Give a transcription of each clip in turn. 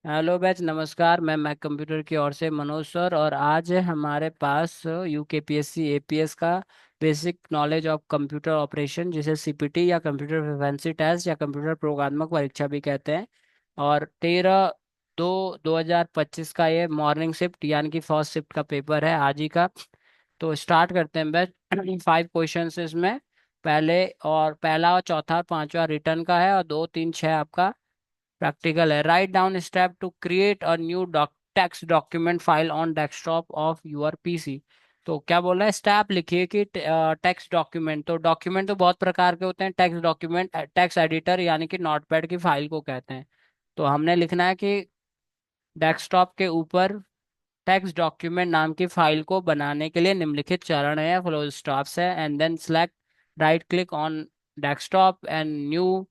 Hello batch, नमस्कार। मैं Mac computer की ओर से मनोज सर, और आज है हमारे पास यूकेपीएससी एपीएस का basic knowledge of computer operation, जिसे सीपीटी या कंप्यूटर प्रोफिशिएंसी टेस्ट या कंप्यूटर प्रोग्रात्मक परीक्षा भी कहते हैं। और 13/2/2025 का ये मॉर्निंग शिफ्ट यानी कि फर्स्ट शिफ्ट का पेपर है आज ही का। तो स्टार्ट करते हैं बैच। 5 क्वेश्चन इसमें। पहला और चौथा और पांचवा रिटर्न का है, और 2 3 6 आपका प्रैक्टिकल है। Write down step to create a new text document file on desktop of your PC. तो क्या बोल रहा है, स्टेप लिखिए कि टेक्स्ट डॉक्यूमेंट, तो डॉक्यूमेंट तो बहुत प्रकार के होते हैं। टेक्स्ट डॉक्यूमेंट टेक्स्ट एडिटर यानी कि नोटपैड की फाइल को कहते हैं। तो हमने लिखना है कि डेस्कटॉप के ऊपर टेक्स्ट डॉक्यूमेंट नाम की फाइल को बनाने के लिए निम्नलिखित चरण है, फ्लो स्टॉप्स है। And then select, right click on desktop and new,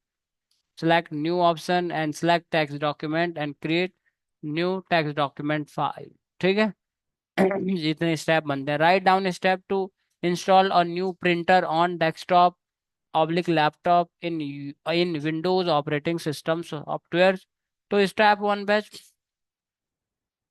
select new option and select text document and create new text document file। ठीक है। जितने स्टेप बनते हैं। Write down step to install a new printer on desktop oblique laptop in in Windows operating system software. तो step 1 batch,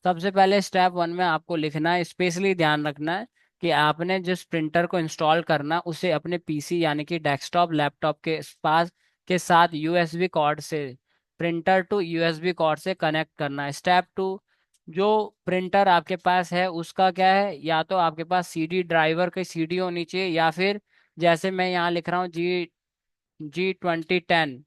सबसे पहले step 1 में आपको लिखना है, स्पेशली ध्यान रखना है कि आपने जिस प्रिंटर को इंस्टॉल करना उसे अपने पीसी यानी कि डेस्कटॉप लैपटॉप के पास के साथ यूएसबी कॉर्ड से, प्रिंटर टू यूएसबी कॉर्ड से कनेक्ट करना है। स्टेप 2, जो प्रिंटर आपके पास है उसका क्या है, या तो आपके पास सीडी ड्राइवर की सीडी होनी चाहिए, या फिर जैसे मैं यहाँ लिख रहा हूँ G2010,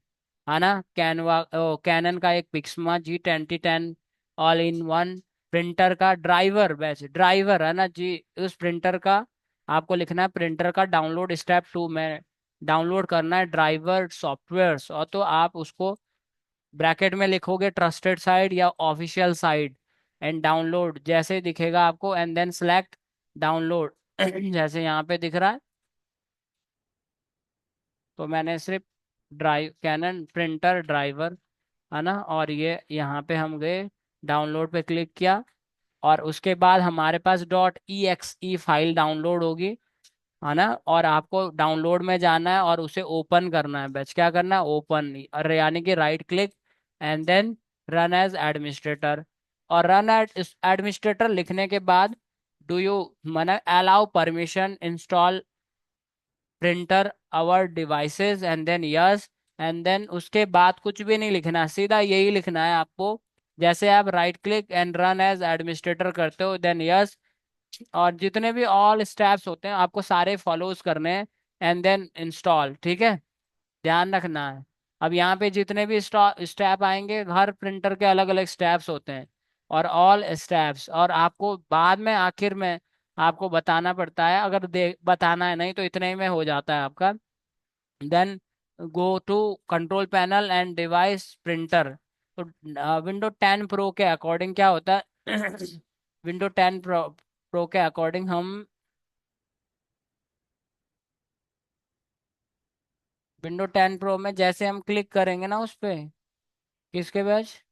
है ना, कैनन का एक Pixma G2010 all in one printer का ड्राइवर, बैच ड्राइवर है ना जी। उस प्रिंटर का आपको लिखना है, प्रिंटर का डाउनलोड स्टेप 2 में डाउनलोड करना है ड्राइवर सॉफ्टवेयर। और तो आप उसको ब्रैकेट में लिखोगे ट्रस्टेड साइट या ऑफिशियल साइट, एंड डाउनलोड जैसे दिखेगा आपको, एंड देन सेलेक्ट डाउनलोड। जैसे यहाँ पे दिख रहा है, तो मैंने सिर्फ ड्राइव कैनन प्रिंटर ड्राइवर, है ना, और ये यहाँ पे हम गए, डाउनलोड पे क्लिक किया, और उसके बाद हमारे पास .exe फाइल डाउनलोड होगी, है ना। और आपको डाउनलोड में जाना है और उसे ओपन करना है बैच। क्या करना है, ओपन, और यानी कि right click and then run as administrator. और रन एज एडमिनिस्ट्रेटर लिखने के बाद, डू यू माना allow permission install printer our devices, and then yes. And then उसके बाद कुछ भी नहीं लिखना, सीधा यही लिखना है आपको। जैसे आप right click and run as administrator करते हो, देन यस। और जितने भी ऑल स्टेप्स होते हैं आपको सारे फॉलोज करने हैं, एंड देन इंस्टॉल। ठीक है, ध्यान रखना है। अब यहाँ पे जितने भी स्टेप आएंगे, हर प्रिंटर के अलग अलग स्टेप्स होते हैं, और ऑल स्टेप्स, और आपको बाद में आखिर में आपको बताना पड़ता है। अगर दे बताना है नहीं तो इतने ही में हो जाता है आपका। Then go to control panel and device printer. तो विंडो 10 प्रो के अकॉर्डिंग क्या होता है, विंडो 10 प्रो के अकॉर्डिंग हम विंडो 10 प्रो में जैसे हम क्लिक करेंगे ना उस पे, किसके बैच,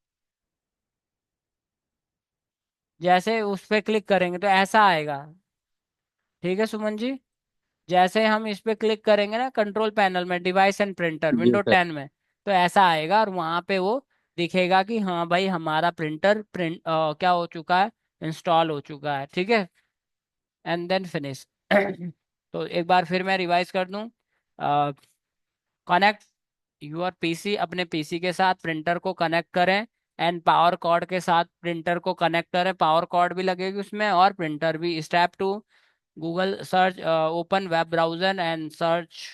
जैसे उस पे क्लिक करेंगे तो ऐसा आएगा। ठीक है सुमन जी, जैसे हम इस पे क्लिक करेंगे ना कंट्रोल पैनल में, डिवाइस एंड प्रिंटर जी विंडो सर। 10 में, तो ऐसा आएगा, और वहां पे वो दिखेगा कि हाँ भाई हमारा प्रिंटर क्या हो चुका है, इंस्टॉल हो चुका है। ठीक है, एंड देन फिनिश। तो एक बार फिर मैं रिवाइज कर दूं। कनेक्ट यूर पीसी, अपने पीसी के साथ प्रिंटर को कनेक्ट करें, एंड पावर कॉर्ड के साथ प्रिंटर को कनेक्ट करें, पावर कॉर्ड भी लगेगी उसमें और प्रिंटर भी। Step 2, Google search, open web browser and search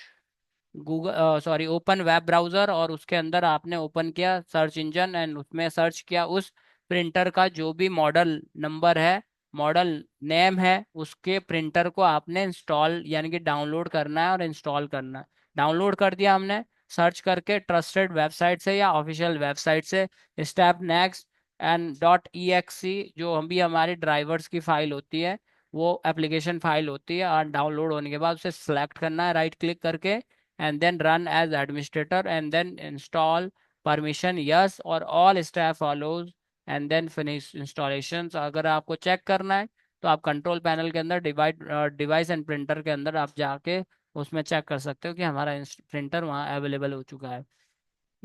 Google, sorry, open web browser, और उसके अंदर आपने ओपन किया सर्च इंजन, एंड उसमें सर्च किया उस प्रिंटर का जो भी मॉडल नंबर है, मॉडल नेम है, उसके प्रिंटर को आपने इंस्टॉल यानी कि डाउनलोड करना है और इंस्टॉल करना है। डाउनलोड कर दिया हमने सर्च करके ट्रस्टेड वेबसाइट से या ऑफिशियल वेबसाइट से। स्टेप नेक्स्ट, एंड .exe जो हम भी हमारी ड्राइवर्स की फाइल होती है, वो एप्लीकेशन फाइल होती है, और डाउनलोड होने के बाद उसे सेलेक्ट करना है राइट क्लिक करके, and then run as administrator, and then install permission yes, और all step follows, and then finish installations। अगर आपको चेक करना है तो आप कंट्रोल पैनल के अंदर डिवाइस एंड प्रिंटर के अंदर आप जाके उसमें चेक कर सकते हो कि हमारा प्रिंटर वहाँ अवेलेबल हो चुका है।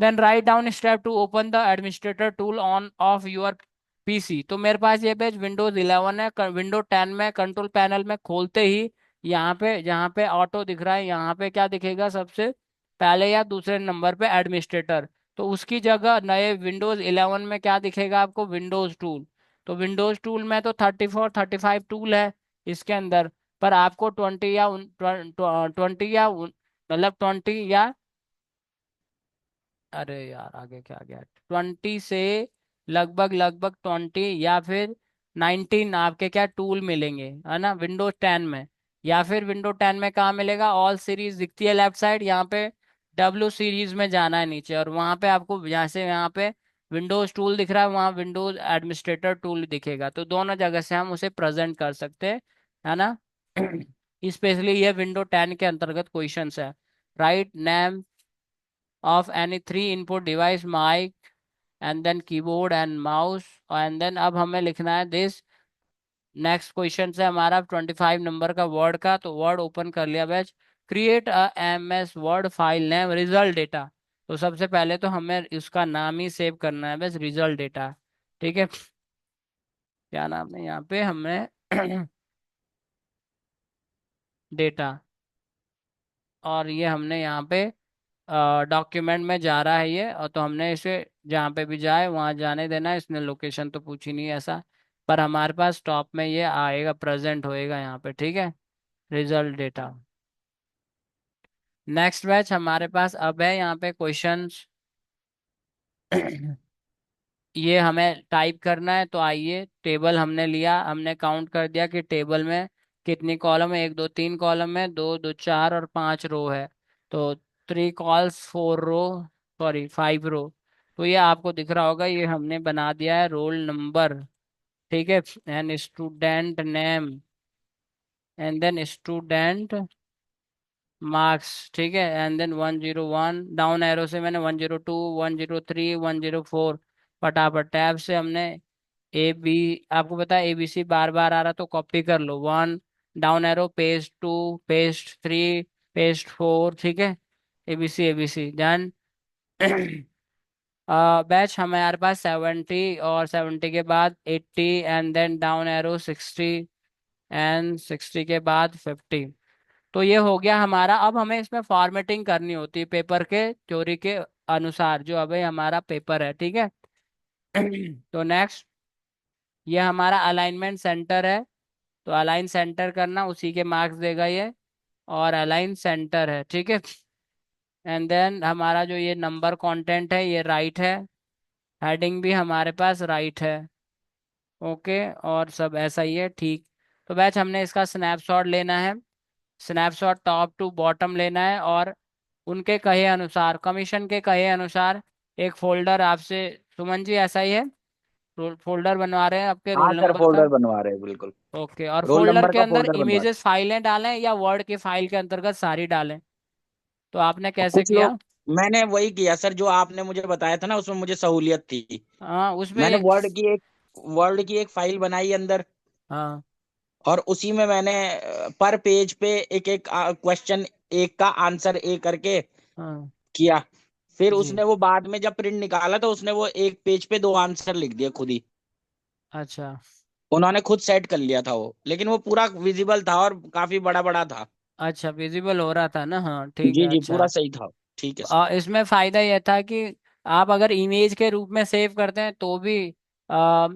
Then write down step to open the administrator tool on off your PC. तो मेरे पास ये पेज विंडोज 11 है। विंडो 10 में कंट्रोल पैनल में खोलते ही यहाँ पे जहाँ पे ऑटो दिख रहा है, यहाँ पे क्या दिखेगा सबसे पहले या दूसरे नंबर पे एडमिनिस्ट्रेटर। तो उसकी जगह नए विंडोज 11 में क्या दिखेगा आपको, विंडोज टूल। तो विंडोज टूल में तो 34 35 टूल है इसके अंदर, पर आपको 20 या 20 से लगभग लगभग 20 या फिर 19 आपके क्या टूल मिलेंगे, है ना, विंडोज 10 में। या फिर विंडो 10 में कहाँ मिलेगा, ऑल सीरीज दिखती है लेफ्ट साइड, यहाँ पे डब्ल्यू सीरीज में जाना है नीचे, और वहाँ पे आपको जैसे यहाँ पे विंडोज टूल दिख रहा है वहाँ विंडोज एडमिनिस्ट्रेटर टूल दिखेगा। तो दोनों जगह से हम उसे प्रेजेंट कर सकते हैं, है ना। स्पेशली ये विंडो 10 के अंतर्गत क्वेश्चंस है। Write name of any three input device, mic and then keyboard and mouse, and then अब हमें लिखना है this। नेक्स्ट क्वेश्चन है हमारा 25 नंबर का वर्ड का। तो वर्ड ओपन कर लिया batch. Create a M S word file name result data. तो सबसे पहले तो हमें इसका नाम ही सेव करना है बस, रिजल्ट डेटा। ठीक है, क्या नाम है यहाँ पे हमें डेटा। और ये हमने यहाँ पे डॉक्यूमेंट में जा रहा है ये, और तो हमने इसे जहाँ पे भी जाए वहाँ जाने देना है, इसने लोकेशन तो पूछी नहीं है ऐसा। पर हमारे पास टॉप में ये आएगा, प्रेजेंट होएगा यहाँ पे, ठीक है, रिजल्ट डेटा। नेक्स्ट बैच हमारे पास अब है यहाँ पे क्वेश्चंस। ये हमें टाइप करना है। तो आइए, टेबल हमने लिया, हमने काउंट कर दिया कि टेबल में कितनी कॉलम है, 1 2 3 कॉलम है, 2 2 4 और 5 रो है। तो 3 कॉल्स 4 रो, सॉरी 5 रो। तो ये आपको दिख रहा होगा, ये हमने बना दिया है रोल नंबर, ठीक है, and student name and then student marks, ठीक है, एंड देन 101 डाउन एरो से मैंने 102 103 104, फटाफट टैब से हमने ए बी, आपको पता है ABC बार बार आ रहा तो कॉपी कर लो, 1 down arrow, paste 2, paste 3, paste 4, ठीक है, ABC डन। बैच हमारे पास 70, और 70 के बाद 80, and then down arrow 60, and 60 के बाद 50। तो ये हो गया हमारा। अब हमें इसमें फॉर्मेटिंग करनी होती है पेपर के चोरी के अनुसार, जो अभी हमारा पेपर है, ठीक है। तो नेक्स्ट, ये हमारा अलाइनमेंट सेंटर है। तो अलाइन सेंटर करना, उसी के मार्क्स देगा ये, और अलाइन सेंटर है, ठीक है। एंड देन हमारा जो ये नंबर कंटेंट है ये राइट है, हेडिंग भी हमारे पास राइट है, ओके, और सब ऐसा ही है, ठीक। तो बैच हमने इसका स्नैपशॉट लेना है, स्नैपशॉट टॉप टू बॉटम लेना है, और उनके कहे अनुसार, कमीशन के कहे अनुसार एक फोल्डर आपसे, सुमन जी ऐसा ही है, फोल्डर बनवा रहे हैं आपके हाँ रोल सर, नंबर का। फोल्डर बनवा रहे हैं बिल्कुल। ओके, और रोल फोल्डर नंबर के का अंदर फोल्डर बनवा रहे इमेजेस फाइलें डालें या वर्ड की फाइल के अंतर्गत सारी डालें, तो आपने हैं। कैसे कुछ किया। लोग, मैंने वही किया सर जो आपने मुझे बताया था ना, उसमें मुझे सहूलियत थी। हाँ उसमें मैंने ये, वर्ड की एक फाइल बनाई अंदर, हाँ और उसी में मैंने पर पेज पे एक एक क्वेश्चन, एक का आंसर ए करके हाँ किया। फिर जी, उसने वो बाद में जब प्रिंट निकाला तो उसने वो एक पेज पे दो आंसर लिख दिया खुद ही। अच्छा उन्होंने खुद सेट कर लिया था वो, लेकिन वो पूरा विजिबल था और काफी बड़ा बड़ा था। अच्छा, विजिबल हो रहा था ना, हाँ ठीक जी है, जी, पूरा अच्छा। सही था। ठीक है सर। इसमें फायदा यह था कि आप अगर इमेज के रूप में सेव करते हैं तो भी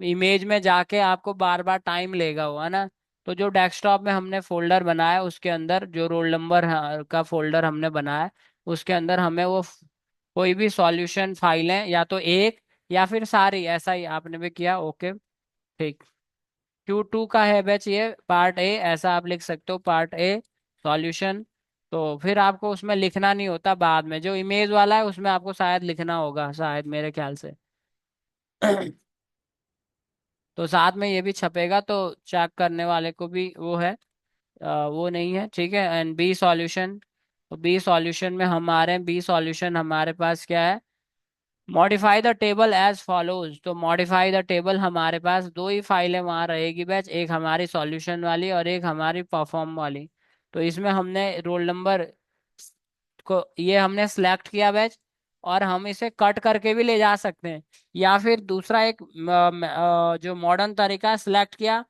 इमेज में जाके आपको बार बार टाइम लेगा वो, है ना। तो जो डेस्कटॉप में हमने फोल्डर बनाया उसके अंदर जो रोल नंबर का फोल्डर हमने बनाया, उसके अंदर हमें वो कोई भी सॉल्यूशन फाइलें या तो एक या फिर सारी, ऐसा ही आपने भी किया, ओके ठीक। Q2 का है बैच ये पार्ट ए, ऐसा आप लिख सकते हो, पार्ट ए सॉल्यूशन। तो फिर आपको उसमें लिखना नहीं होता, बाद में जो इमेज वाला है उसमें आपको शायद लिखना होगा, शायद मेरे ख्याल से। तो साथ में ये भी छपेगा तो चेक करने वाले को भी वो है, वो नहीं है, ठीक है। एंड बी सॉल्यूशन, तो बी सॉल्यूशन में हमारे बी सॉल्यूशन हमारे पास क्या है, modify the table as follows. तो मॉडिफाई द टेबल हमारे पास दो ही फाइलें वहाँ रहेगी बैच, एक हमारी सॉल्यूशन वाली और एक हमारी परफॉर्म वाली। तो इसमें हमने रोल नंबर को ये हमने सेलेक्ट किया बैच, और हम इसे कट करके भी ले जा सकते हैं। या फिर दूसरा एक जो मॉडर्न तरीका है, सिलेक्ट किया।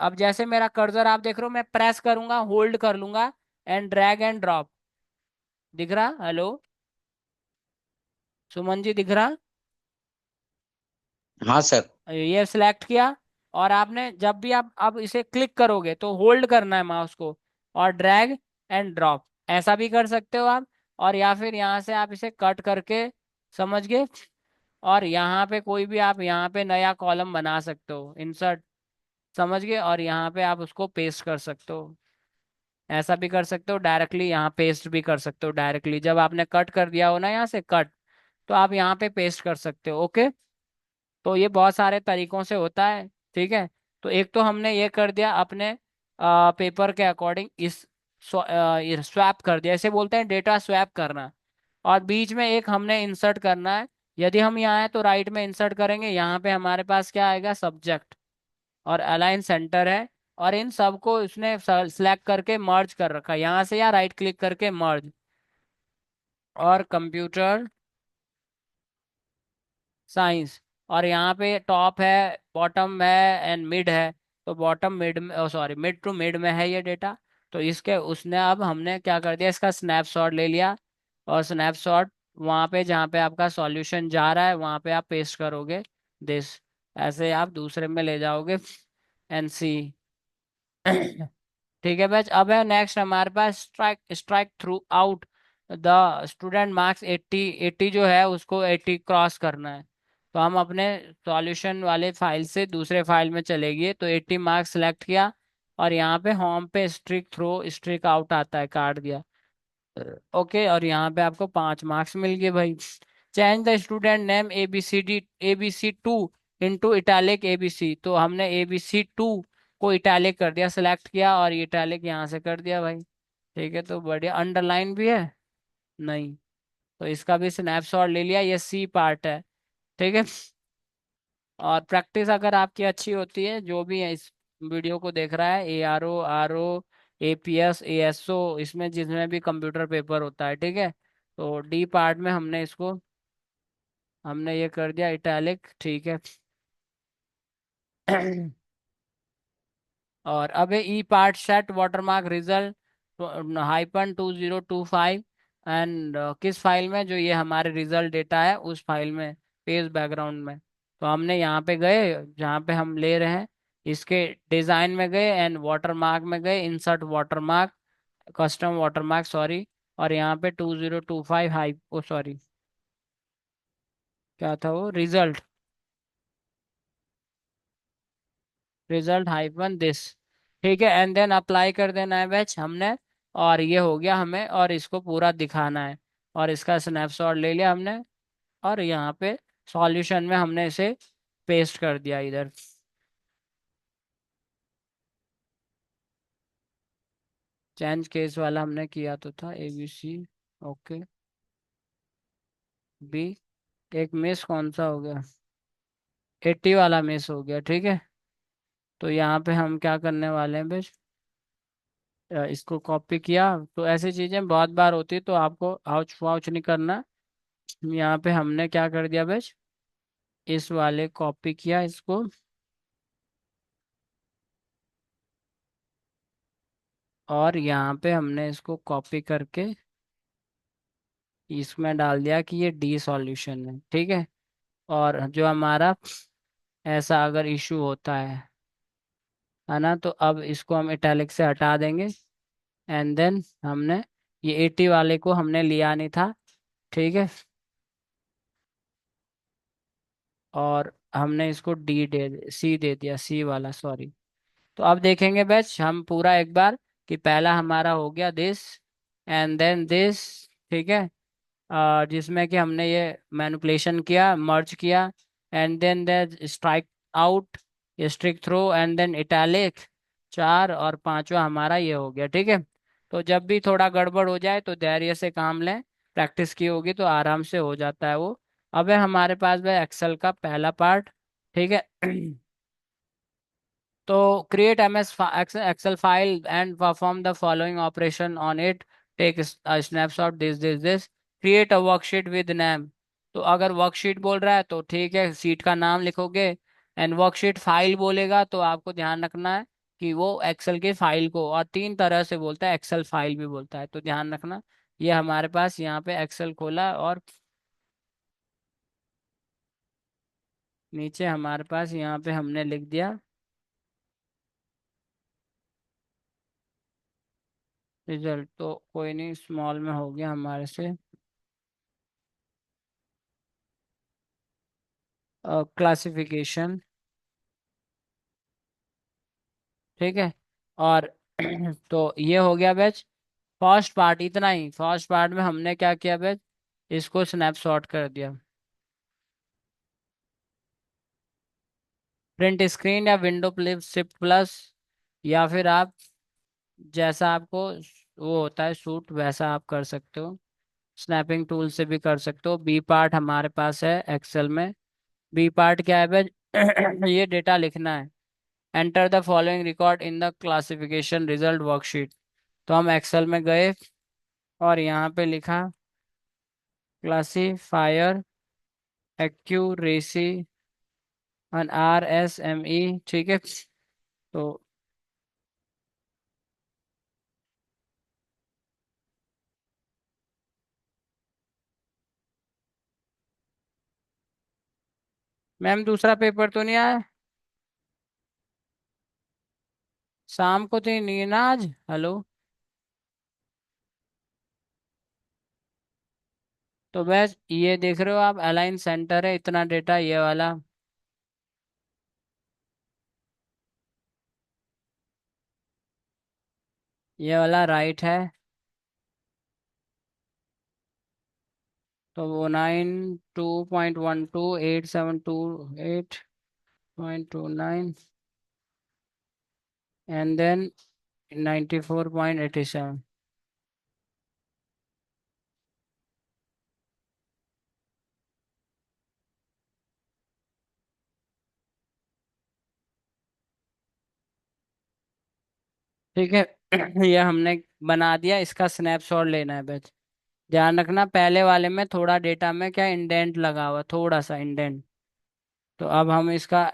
अब जैसे मेरा कर्सर आप देख रहे हो, मैं प्रेस करूंगा, होल्ड कर लूंगा, एंड ड्रैग एंड ड्रॉप। दिख रहा? हेलो सुमन जी, दिख रहा? हाँ सर। ये सिलेक्ट किया, और आपने जब भी आप अब इसे क्लिक करोगे तो होल्ड करना है माउस को, और ड्रैग एंड ड्रॉप, ऐसा भी कर सकते हो आप। और या फिर यहाँ से आप इसे कट करके, समझ गए, और यहाँ पे कोई भी आप यहाँ पे नया कॉलम बना सकते हो, इंसर्ट, समझ गए, और यहाँ पे आप उसको पेस्ट कर सकते हो। ऐसा भी कर सकते हो, डायरेक्टली यहाँ पेस्ट भी कर सकते हो, डायरेक्टली जब आपने कट कर दिया हो ना यहाँ से कट, तो आप यहाँ पे पेस्ट कर सकते हो। ओके, तो ये बहुत सारे तरीकों से होता है। ठीक है, तो एक तो हमने ये कर दिया अपने पेपर के अकॉर्डिंग, इस स्वैप कर दिया, इसे बोलते हैं डेटा स्वैप करना। और बीच में एक हमने इंसर्ट करना है। यदि हम यहाँ है तो राइट में इंसर्ट करेंगे, यहाँ पे हमारे पास क्या आएगा, सब्जेक्ट, और अलाइन सेंटर है। और इन सबको उसने सिलेक्ट करके मर्ज कर रखा है यहाँ से, या राइट क्लिक करके मर्ज, और कंप्यूटर साइंस। और यहाँ पे टॉप है, बॉटम है, एंड मिड है। तो बॉटम मिड में, सॉरी, मिड टू मिड में है ये डेटा। तो इसके उसने अब हमने क्या कर दिया, इसका स्नैपशॉट ले लिया, और स्नैपशॉट वहाँ पे जहाँ पे आपका सॉल्यूशन जा रहा है वहाँ पे आप पेस्ट करोगे दिस, ऐसे आप दूसरे में ले जाओगे, एंड सी। ठीक है बैच, अब है नेक्स्ट हमारे पास strike, strike through out the student marks 80। 80 जो है उसको 80 क्रॉस करना है। तो हम अपने सॉल्यूशन वाले फाइल से दूसरे फाइल में चले गए, तो 80 मार्क्स सेलेक्ट किया, और यहाँ पे होम पे स्ट्रिक थ्रो स्ट्रिक आउट आता है, काट दिया। ओके, और यहाँ पे आपको 5 मार्क्स मिल गए भाई। Change the student name ABC2 into italic ABC, तो हमने ABC2 को इटैलिक कर दिया, सिलेक्ट किया, और इटैलिक यहाँ से कर दिया भाई। ठीक है, तो बढ़िया। अंडरलाइन भी है? नहीं। तो इसका भी स्नैपशॉट ले लिया, ये सी पार्ट है। ठीक है, और प्रैक्टिस अगर आपकी अच्छी होती है, जो भी है इस वीडियो को देख रहा है, ARO, RO, APS, ASO, इसमें जिसमें भी कंप्यूटर पेपर होता है, ठीक है, तो डी पार्ट में हमने ये कर दिया इटैलिक। ठीक है। और अब E part set watermark result -2025, and किस फाइल में, जो ये हमारे रिजल्ट डेटा है उस फाइल में, पेज बैकग्राउंड में। तो हमने यहाँ पे गए जहाँ पे हम ले रहे हैं, इसके डिजाइन में गए, एंड वाटरमार्क में गए, insert watermark, custom watermark, sorry. और यहाँ पे 2025 हाई, ओ सॉरी, क्या था वो, रिजल्ट, रिजल्ट हाइफन दिस। ठीक है, एंड देन अप्लाई कर देना है बैच हमने। और ये हो गया हमें, और इसको पूरा दिखाना है, और इसका स्नैपशॉट ले लिया हमने, और यहाँ पे सॉल्यूशन में हमने इसे पेस्ट कर दिया इधर। चेंज केस वाला हमने किया तो था, ABC। ओके, बी, एक मिस कौन सा हो गया, 80 वाला मिस हो गया। ठीक है, तो यहाँ पे हम क्या करने वाले हैं बेच, इसको कॉपी किया। तो ऐसी चीजें बहुत बार होती, तो आपको आउच फाउच नहीं करना। यहाँ पे हमने क्या कर दिया बेच, इस वाले कॉपी किया इसको, और यहाँ पे हमने इसको कॉपी करके इसमें डाल दिया कि ये डी सॉल्यूशन है। ठीक है, और जो हमारा ऐसा अगर इशू होता है ना, तो अब इसको हम इटैलिक से हटा देंगे, एंड देन हमने ये 80 वाले को हमने लिया नहीं था। ठीक है, और हमने इसको सी दे दिया, सी वाला, सॉरी। तो अब देखेंगे बैच हम पूरा एक बार, कि पहला हमारा हो गया दिस, एंड देन दिस। ठीक है, जिसमें कि हमने ये मैनिपुलेशन किया, मर्ज किया, and then the strike out, strike through, and then italic, 4, और पांचवा हमारा ये हो गया। ठीक है, तो जब भी थोड़ा गड़बड़ हो जाए तो धैर्य से काम लें, प्रैक्टिस की होगी तो आराम से हो जाता है वो। अब है हमारे पास भाई एक्सेल का पहला पार्ट। ठीक है। तो create Excel file and perform the following operation on it. Take a snapshot, this. Create a worksheet with name. तो अगर वर्कशीट बोल रहा है तो ठीक है, सीट का नाम लिखोगे। एंड वर्कशीट फाइल बोलेगा तो आपको ध्यान रखना है कि वो एक्सेल की फाइल को, और तीन तरह से बोलता है, एक्सेल फाइल भी बोलता है, तो ध्यान रखना। ये हमारे पास यहाँ पे एक्सेल खोला, और नीचे हमारे पास यहाँ पे हमने लिख दिया रिजल्ट। तो कोई नहीं, स्मॉल में हो गया हमारे से। क्लासिफिकेशन, ठीक है। और तो ये हो गया बैच, फर्स्ट पार्ट इतना ही। फर्स्ट पार्ट में हमने क्या किया बैच, इसको स्नैपशॉट कर दिया। प्रिंट स्क्रीन या विंडो फ्लिप शिफ्ट प्लस, या फिर आप जैसा आपको वो होता है सूट वैसा आप कर सकते हो। स्नैपिंग टूल से भी कर सकते हो। बी पार्ट हमारे पास है एक्सेल में। बी पार्ट क्या है बैच, ये डेटा लिखना है। Enter the following record in the classification result worksheet. तो हम एक्सेल में गए और यहाँ पे लिखा क्लासीफायर एक्यूरेसी एन RSME, ठीक है। तो मैम दूसरा पेपर तो नहीं आया? शाम को तो नहीं है ना आज? हेलो। तो बस ये देख रहे हो आप, अलाइन सेंटर है, इतना डेटा ये वाला। ये वाला राइट है। तो वो 92.12 872 8.29 एंड देन 94.87। ठीक है। ये हमने बना दिया, इसका स्नैपशॉट लेना है बस। ध्यान रखना पहले वाले में थोड़ा डेटा में क्या इंडेंट लगा हुआ, थोड़ा सा इंडेंट। तो अब हम इसका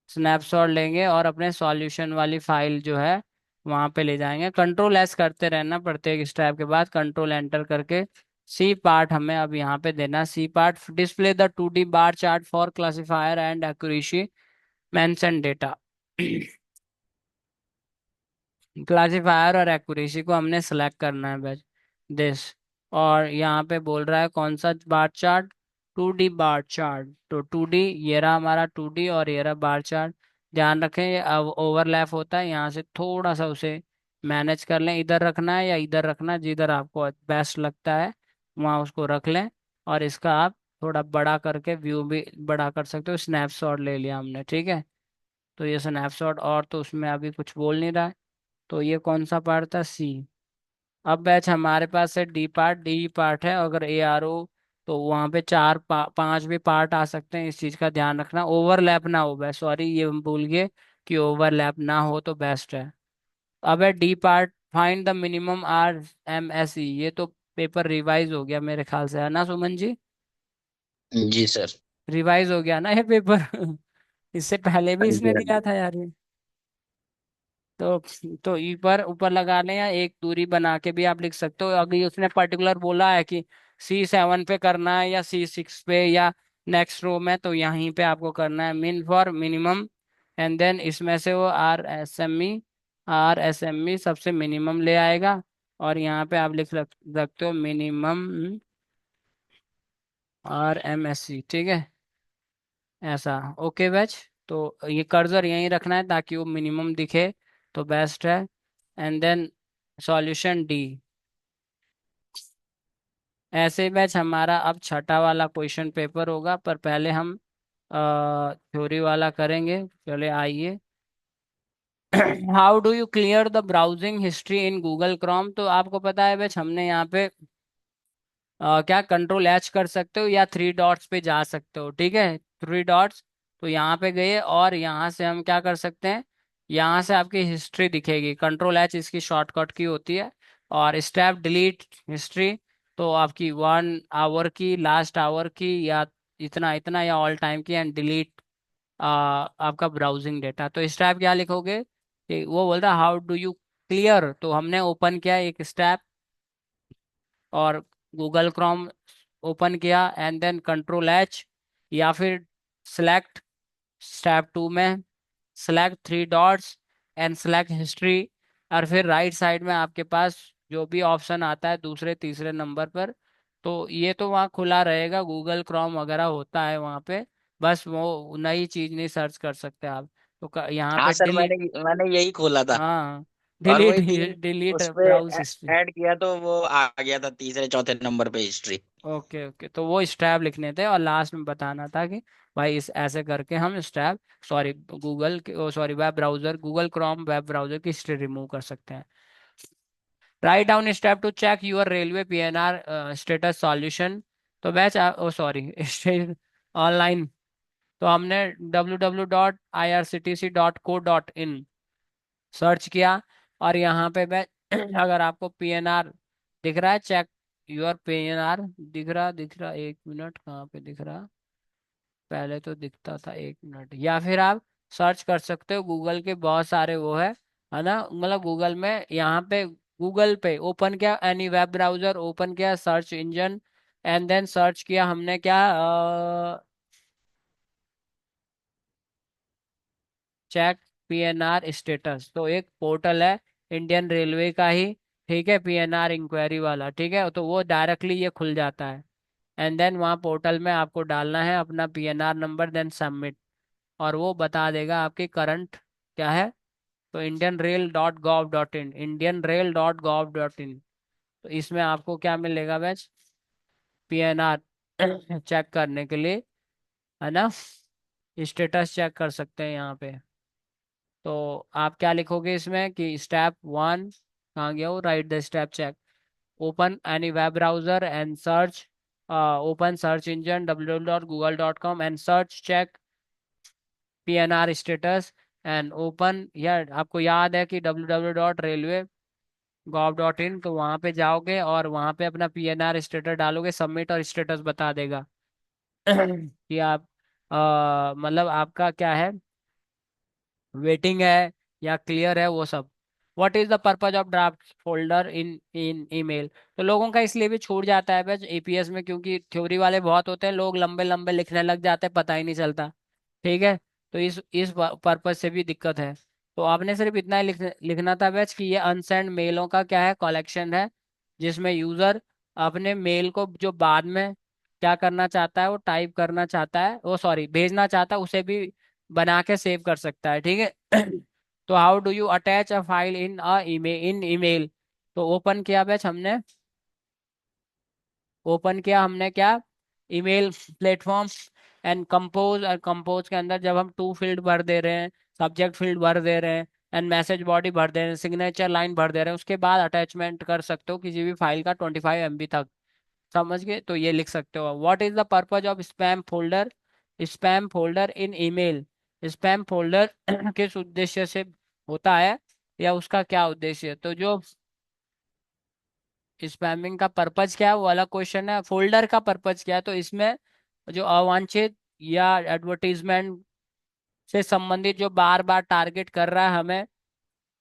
स्नैपशॉट लेंगे और अपने सॉल्यूशन वाली फाइल जो है वहां पे ले जाएंगे। कंट्रोल एस करते रहना प्रत्येक स्टेप के बाद, कंट्रोल एंटर करके। सी पार्ट हमें अब यहाँ पे देना। C part display the 2D bar chart for classifier and accuracy mention data. Classifier और एक्यूरेसी को हमने सेलेक्ट करना है बस, दिस। और यहाँ पे बोल रहा है कौन सा bar chart, 2D bar chart. तो 2D, ये रहा हमारा 2D, और ये रहा बार चार्ट। ध्यान रखें ये अब ओवरलैप होता है, यहाँ से थोड़ा सा उसे मैनेज कर लें, इधर रखना है या इधर रखना है, जिधर आपको बेस्ट लगता है वहाँ उसको रख लें। और इसका आप थोड़ा बड़ा करके व्यू भी बड़ा कर सकते हो। स्नैपशॉट ले लिया हमने, ठीक है। तो ये स्नैपशॉट, और तो उसमें अभी कुछ बोल नहीं रहा है। तो ये कौन सा पार्ट था, सी। अब बैच हमारे पास है डी पार्ट। डी पार्ट है अगर ARO, तो वहाँ पे चार पांच भी पार्ट आ सकते हैं, इस चीज़ का ध्यान रखना। ओवरलैप ना हो बस, सॉरी ये हम भूल गए कि ओवरलैप ना हो तो बेस्ट है। अब है D part, find the minimum RMSE। ये तो पेपर रिवाइज हो गया मेरे ख्याल से, है ना सुमन जी? जी सर। रिवाइज हो गया ना ये पेपर? इससे पहले भी हाँ जी इसने हाँ दिया जी। था यार ये। तो ऊपर ऊपर लगा लें, या एक दूरी बना के भी आप लिख सकते हो। अगर उसने पर्टिकुलर बोला है कि C7 पे करना है या C6 पे या नेक्स्ट रो में, तो यहीं पे आपको करना है मिन फॉर मिनिमम। एंड देन इसमें से वो RSME सबसे मिनिमम ले आएगा। और यहाँ पे आप लिख सकते हो मिनिमम RMSE, ठीक है। ऐसा, ओके बैच। तो ये कर्सर यहीं रखना है ताकि वो मिनिमम दिखे, तो बेस्ट है। And then solution D. ऐसे ही बैच हमारा अब छठा वाला क्वेश्चन पेपर होगा, पर पहले हम थ्योरी वाला करेंगे। चले आइए। How do you clear the browsing history in Google Chrome. तो आपको पता है बैच, हमने यहाँ पे क्या कंट्रोल H कर सकते हो या थ्री डॉट्स पे जा सकते हो, ठीक है, थ्री डॉट्स। तो यहाँ पे गए और यहाँ से हम क्या कर सकते हैं, यहाँ से आपकी हिस्ट्री दिखेगी। कंट्रोल H इसकी शॉर्टकट की होती है। और स्टेप डिलीट हिस्ट्री, तो आपकी 1 आवर की, लास्ट आवर की, या इतना इतना, या ऑल टाइम की, एंड डिलीट आपका ब्राउजिंग डेटा। तो स्टेप क्या लिखोगे कि वो बोलता है हाउ डू यू क्लियर, तो हमने ओपन किया एक स्टेप और गूगल क्रोम ओपन किया, एंड देन कंट्रोल H, या फिर सेलेक्ट स्टेप 2 में select 3 dots and select history, और फिर राइट साइड में आपके पास जो भी ऑप्शन आता है दूसरे तीसरे नंबर पर, तो ये तो वहाँ खुला रहेगा, गूगल क्रोम वगैरह होता है वहाँ पे, बस वो नई चीज नहीं सर्च कर सकते आप। तो यहाँ हाँ पे सर, मैंने डिलीट, मैंने यही खोला था। हाँ, और डिलीट वही तीन डिलीट उस पे ब्राउज हिस्ट्री। ऐड किया तो वो आ गया था तीसरे चौथे नंबर पे हिस्ट्री। ओके ओके, तो वो स्टैब लिखने थे और लास्ट में बताना था कि भाई इस ऐसे करके हम स्टैब, sorry Google, sorry web browser, Google Chrome web browser की हिस्ट्री रिमूव कर सकते हैं। Write down step to check your railway PNR status solution. तो बैच, ओ सॉरी ऑनलाइन, तो हमने www.irctc.co.in सर्च किया, और यहाँ पे बैच अगर आपको PNR दिख रहा है, चेक यूर PNR, दिख रहा 1 मिनट, कहाँ पे दिख रहा, पहले तो दिखता था 1 मिनट, या फिर आप सर्च कर सकते हो गूगल के बहुत सारे वो है ना, मतलब गूगल में यहाँ पे, गूगल पे ओपन किया एनी वेब ब्राउजर, ओपन किया search engine, and then search किया हमने क्या, चेक PNR स्टेटस, तो एक पोर्टल है इंडियन रेलवे का ही, ठीक है, PNR इंक्वायरी वाला, ठीक है, तो वो डायरेक्टली ये खुल जाता है, एंड देन वहाँ पोर्टल में आपको डालना है अपना PNR नंबर, देन सबमिट, और वो बता देगा आपकी करंट क्या है। तो indianrail.gov.in, indianrail.gov.in, तो इसमें आपको क्या मिलेगा बैच, PNR चेक करने के लिए, है ना, स्टेटस चेक कर सकते हैं यहाँ पे। तो आप क्या लिखोगे इसमें कि स्टेप 1 कहाँ गया वो, write the step check, open any web browser and search, open search engine www.google.com and search check PNR status, and open, या आपको याद है कि www.railway.gov.in, तो वहाँ पे जाओगे और वहाँ पे अपना PNR स्टेटस डालोगे, सबमिट, और स्टेटस बता देगा कि आप मतलब आपका क्या है, वेटिंग है या क्लियर है वो सब। What is the purpose of draft folder in in email, तो लोगों का इसलिए भी छूट जाता है बस APS में, क्योंकि थ्योरी वाले बहुत होते हैं, लोग लंबे लंबे लिखने लग जाते हैं, पता ही नहीं चलता, ठीक है, तो इस पर्पज से भी दिक्कत है। तो आपने सिर्फ इतना ही लिखना था बैच कि ये अनसेंड मेलों का क्या है, कलेक्शन है, जिसमें यूजर अपने मेल को जो बाद में क्या करना चाहता है, वो टाइप करना चाहता है, वो सॉरी भेजना चाहता है, उसे भी बना के सेव कर सकता है, ठीक है तो how do you attach a file in email, तो ओपन किया बैच हमने, ओपन किया हमने क्या, ईमेल प्लेटफॉर्म, एंड कंपोज, और कंपोज के अंदर जब हम टू फील्ड भर दे रहे हैं, सब्जेक्ट फील्ड भर दे रहे हैं, एंड मैसेज बॉडी भर दे रहे हैं, सिग्नेचर लाइन भर दे रहे हैं, उसके बाद अटैचमेंट कर सकते हो किसी भी फाइल का 25 MB तक, समझ गए, तो ये लिख सकते हो। What is the purpose of spam folder, spam folder in email, spam folder किस उद्देश्य से होता है, या उसका क्या उद्देश्य है, तो जो स्पैमिंग का पर्पज क्या है वो अलग क्वेश्चन है, फोल्डर का पर्पज क्या है, तो इसमें जो अवांछित या एडवर्टीजमेंट से संबंधित जो बार बार टारगेट कर रहा है हमें,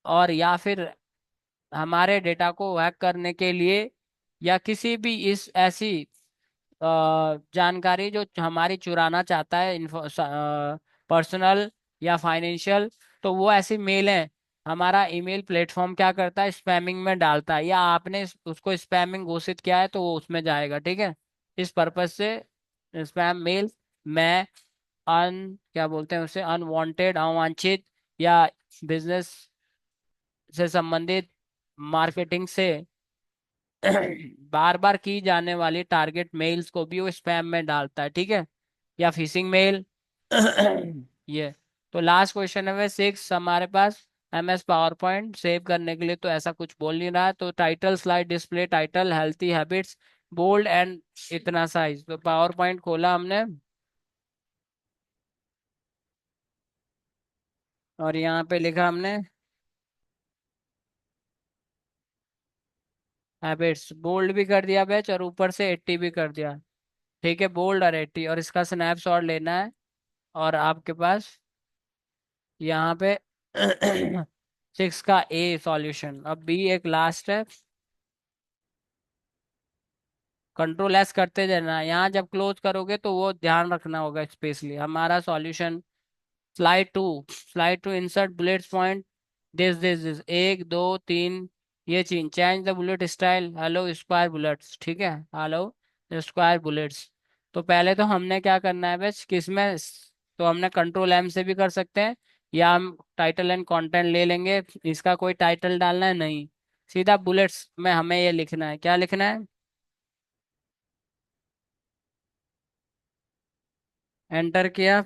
और या फिर हमारे डेटा को हैक करने के लिए, या किसी भी इस ऐसी जानकारी जो हमारी चुराना चाहता है, पर्सनल या फाइनेंशियल, तो वो ऐसी मेल है, हमारा ईमेल प्लेटफॉर्म क्या करता है, स्पैमिंग में डालता है, या आपने उसको स्पैमिंग घोषित किया है तो वो उसमें जाएगा, ठीक है, इस पर्पज से स्पैम मेल में क्या बोलते हैं उसे, अनवांटेड, अवांछित, या बिजनेस से संबंधित, मार्केटिंग से बार बार की जाने वाली टारगेट मेल्स को भी वो स्पैम में डालता है, ठीक है, या फिशिंग मेल ये। तो लास्ट क्वेश्चन है वे 6 हमारे पास, MS पावर पॉइंट सेव करने के लिए तो ऐसा कुछ बोल नहीं रहा है, तो title slide display title healthy habits bold and इतना साइज, तो पावर पॉइंट खोला हमने, और यहाँ पे लिखा हमने हैबिट्स बोल्ड भी कर दिया बैच, और ऊपर से 80 भी कर दिया। ठीक है, बोल्ड और 80, और इसका स्नैपशॉट लेना है। और आपके पास यहाँ पे 6 का ए सॉल्यूशन। अब बी एक लास्ट है, कंट्रोल एस करते जाना। यहाँ जब क्लोज करोगे तो वो ध्यान रखना होगा स्पेशली। हमारा solution slide to insert bullets point, this एक दो तीन, ये चीन change the bullet style, hollow square bullets. ठीक है, हेलो स्क्वायर बुलेट्स। तो पहले तो हमने क्या करना है बस किसमें, तो हमने कंट्रोल एम से भी कर सकते हैं, या हम टाइटल एंड कंटेंट ले लेंगे। इसका कोई टाइटल डालना है नहीं, सीधा बुलेट्स में हमें ये लिखना है। क्या लिखना है? एंटर किया।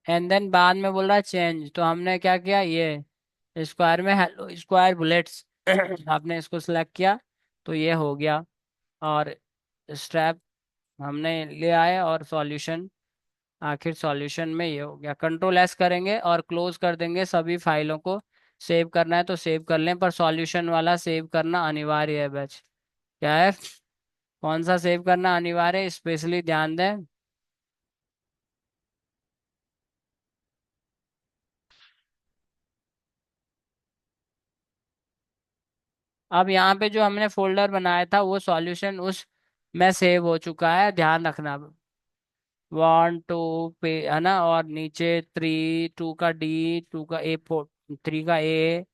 एंड देन बाद में बोल रहा है चेंज, तो हमने क्या किया, ये स्क्वायर में हेलो स्क्वायर बुलेट्स आपने इसको सिलेक्ट किया, तो ये हो गया। और स्टेप हमने ले आए, और सॉल्यूशन, आखिर सॉल्यूशन में ये हो गया। कंट्रोल एस करेंगे और क्लोज कर देंगे सभी फाइलों को। सेव करना है तो सेव कर लें, पर सॉल्यूशन वाला सेव करना अनिवार्य है बच। क्या है? कौन सा सेव करना अनिवार्य है, स्पेशली ध्यान दें। अब यहाँ पे जो हमने फोल्डर बनाया था वो सॉल्यूशन उस में सेव हो चुका है, ध्यान रखना। 1 2 पे है ना, और नीचे 3 2 का डी, 2 का ए, 3 का ए,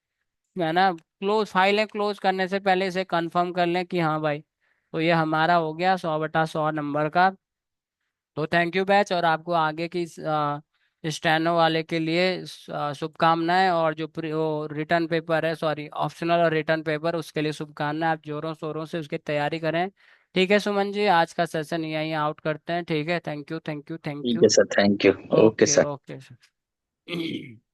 है ना। क्लोज फाइलें क्लोज करने से पहले इसे कंफर्म कर लें कि हाँ भाई। तो ये हमारा हो गया 100/100 नंबर का। तो थैंक यू बैच, और आपको आगे की स्टेनो वाले के लिए शुभकामनाएं। और जो वो रिटर्न पेपर है, सॉरी ऑप्शनल और रिटर्न पेपर, उसके लिए शुभकामनाएं। आप जोरों शोरों से उसकी तैयारी करें। ठीक है सुमन जी, आज का सेशन यहीं आउट करते हैं। ठीक है, thank you thank you thank ठीक यू। है sir, thank you. Okay okay sir. Okay sir.